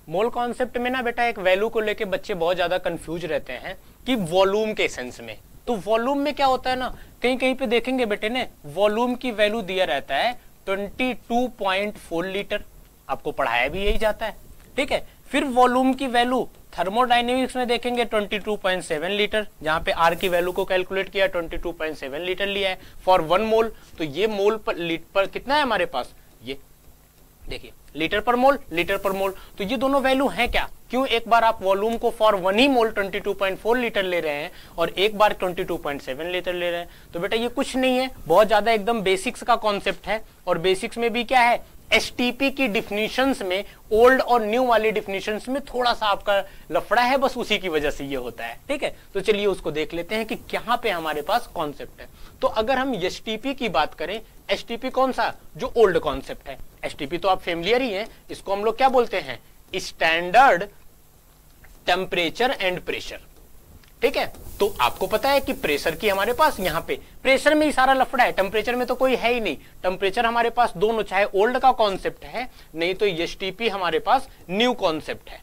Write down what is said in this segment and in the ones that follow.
Mole concept में ना बेटा एक वैल्यू को लेके बच्चे बहुत ज्यादा कंफ्यूज रहते हैं कि वॉल्यूम के सेंस में। तो वॉल्यूम में क्या होता है ना, कहीं कहीं पे देखेंगे बेटे ने वॉल्यूम की वैल्यू दिया रहता है 22.4 लीटर, आपको पढ़ाया भी यही जाता है, ठीक है। फिर वॉल्यूम की वैल्यू थर्मोडायनेमिक्स में देखेंगे 22.7 लीटर, जहां पे आर की वैल्यू को कैलकुलेट किया 22.7 लीटर लिया है फॉर 1 मोल। तो ये मोल पर कितना है हमारे पास, ये देखिए लीटर पर मोल, लीटर पर मोल। तो ये दोनों वैल्यू हैं क्या, क्यों एक बार आप वॉल्यूम को फॉर 1 ही मोल 22.4 लीटर ले रहे हैं और एक बार 22.7 लीटर ले रहे हैं। तो बेटा ये कुछ नहीं है, बहुत ज्यादा एकदम बेसिक्स का कॉन्सेप्ट है। और बेसिक्स में भी क्या है, एसटीपी की डिफिनीशंस में ओल्ड और न्यू वाली डिफिनीशंस में थोड़ा सा आपका लफड़ा है, बस उसी की वजह से ये होता है, ठीक है। तो चलिए उसको देख लेते हैं कि कहां पे हमारे पास कॉन्सेप्ट है। तो अगर हम एसटीपी की बात करें, एसटीपी कौन सा, जो ओल्ड कॉन्सेप्ट है। एसटीपी तो आप फेमिलियर ही हैं, इसको हम लोग क्या बोलते हैं, स्टैंडर्ड टेम्परेचर एंड प्रेशर, ठीक है। तो आपको पता है कि प्रेशर की हमारे पास यहाँ पे प्रेशर में ही सारा लफड़ा है, टेम्परेचर में तो कोई है ही नहीं। टेम्परेचर हमारे पास दोनों, चाहे ओल्ड का कॉन्सेप्ट है नहीं तो एसटीपी हमारे पास न्यू कॉन्सेप्ट है,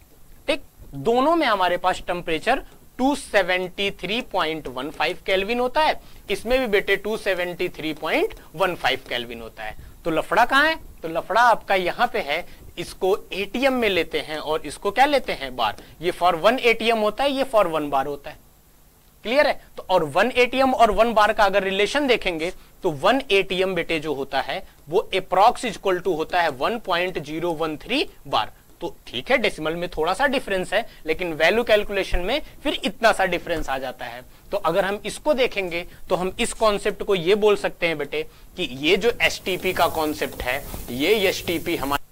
ठीक। दोनों में हमारे पास टेम्परेचर 273.15 केल्विन होता है, इसमें भी बेटे 273.15 केल्विन होता है। तो लफड़ा कहां है, तो लफड़ा आपका यहां पे है, इसको एटीएम में लेते हैं और इसको क्या लेते हैं, बार। ये फॉर 1 एटीएम होता है, ये फॉर 1 बार होता है, क्लियर है। तो और 1 एटीएम और 1 बार का अगर रिलेशन देखेंगे तो 1 एटीएम बेटे जो होता है वो अप्रॉक्स इक्वल टू होता है 1.013 बार। तो ठीक है, डेसिमल में थोड़ा सा डिफरेंस है, लेकिन वैल्यू कैलकुलेशन में फिर इतना सा डिफरेंस आ जाता है। तो अगर हम इसको देखेंगे तो हम इस कॉन्सेप्ट को ये बोल सकते हैं बेटे कि ये जो एसटीपी का कॉन्सेप्ट है, ये एसटीपी हमारा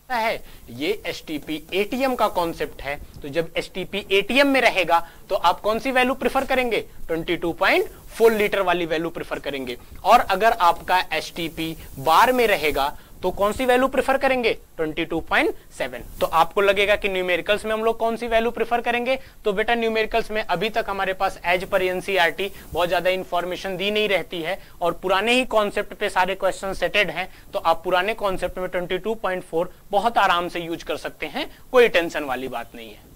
है, ये एसटीपी एटीएम का कॉन्सेप्ट है। तो जब एसटीपी एटीएम में रहेगा तो आप कौन सी वैल्यू प्रेफर करेंगे, 22.4 लीटर वाली वैल्यू प्रेफर करेंगे। और अगर आपका एसटीपी बार में रहेगा तो कौन सी वैल्यू प्रेफर करेंगे, 22.7। तो आपको लगेगा कि न्यूमेरिकल्स में हम लोग कौन सी वैल्यू प्रेफर करेंगे। तो बेटा न्यूमेरिकल्स में अभी तक हमारे पास एज पर एनसीईआरटी बहुत ज्यादा इंफॉर्मेशन दी नहीं रहती है और पुराने ही कॉन्सेप्ट पे सारे क्वेश्चन सेटेड हैं। तो आप पुराने कॉन्सेप्ट में 22.4 बहुत आराम से यूज कर सकते हैं, कोई टेंशन वाली बात नहीं है।